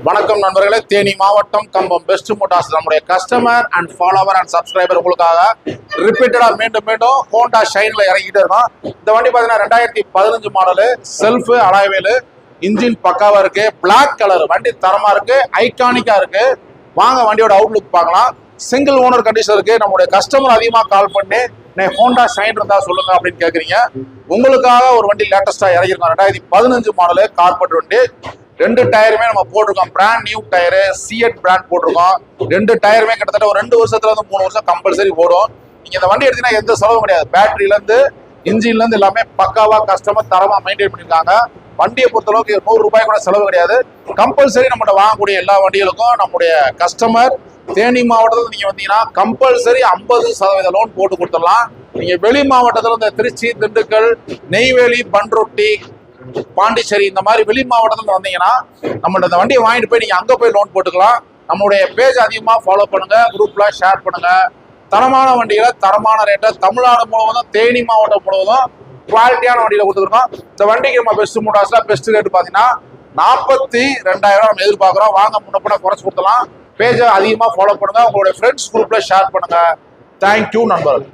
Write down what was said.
வணக்கம் நண்பர்களே, தேனி மாவட்டம் கம்பம் பெஸ்ட் மோட்டார்ஸ் நம்முடைய customer and follower and subscriber உங்களுக்காக ரிப்பீட்டடா மீண்டும் ஹோண்டா ஷைன்ல இறங்கிட்டே இருக்கோம். இந்த வண்டி பார்த்தீங்கன்னா 2015 மாடலு, செல்ஃப் அலாய்வேலு, இன்ஜின் பக்காவா இருக்கு, பிளாக் கலர், வண்டி தரமா இருக்கு, ஐகானிக்கா இருக்கு. வாங்க வண்டியோட அவுட்லுக் பார்க்கலாம். சிங்கிள் ஓனர் கண்டிஷன் இருக்கு. நம்மளுடைய கஸ்டமர் அதிகமாக கால் பண்ணி ஹோண்டா ஷைன் இருந்தா சொல்லுங்க அப்படின்னு கேட்குறீங்க. உங்களுக்காக ஒரு வண்டி லேட்டஸ்டா இறங்கிருக்கோம். 2015 மாடலு கார்பெட் வண்டி. 2 டயருமே நம்ம போட்டிருக்கோம். Brand new tyre, CEAT brand போட்டிருக்கோம். 2 டயருமே கிட்டத்தட்ட ஒரு 2 வருஷத்துல இருந்து 3 வருஷம் கம்பல்சரி ஓடும். நீங்க இந்த வண்டி எடுத்தீங்கன்னா எந்த செலவும் கிடையாது. பேட்டரியில இருந்து இன்ஜின்ல இருந்து எல்லாமே பக்காவா கஸ்டமர் தரமா மெயின்டைன் பண்ணிருக்காங்க. வண்டியை பொறுத்தளவுக்கு 100 ரூபாய் கூட செலவு கிடையாது. கம்பல்சரி நம்மகிட்ட வாங்கக்கூடிய எல்லா வண்டிகளுக்கும் நம்முடைய கஸ்டமர் தேனி மாவட்டத்தில் நீங்க வந்தீங்கன்னா கம்பல்சரி 50% லோன் போட்டு கொடுத்துடலாம். நீங்க வெளி மாவட்டத்தில் இந்த திருச்சி, திண்டுக்கல், நெய்வேலி, பண்ருட்டி, பாண்டிச்சேரி இந்த மாதிரி வெளி மாவட்டத்தில் வந்தீங்கன்னா நம்மளோட இந்த வண்டியை வாங்கிட்டு போய் நீங்க அங்க போய் லோன் போட்டுக்கலாம். நம்மளுடைய பேஜ் அதிகமாக ஃபாலோ பண்ணுங்க, குரூப்ல ஷேர் பண்ணுங்க. தரமான வண்டிகளை தரமான ரேட்டை தமிழ்நாடு முழுவதும் தேனி மாவட்டம் முழுவதும் குவாலிட்டியான வண்டியில கொடுத்துருக்கோம். இந்த வண்டிக்கு நம்ம பெஸ்ட் மோட்டார்ஸ்ல பெஸ்ட் ரேட் பாத்தீங்கன்னா 42,000 நம்ம எதிர்பார்க்கிறோம். வாங்க முன்ன குறைச்சு கொடுத்தலாம். பேஜை அதிகமாக ஃபாலோ பண்ணுங்க, உங்களுடைய ஃப்ரெண்ட்ஸ் குரூப்ல ஷேர் பண்ணுங்க. தேங்க்யூ நண்பர்கள்.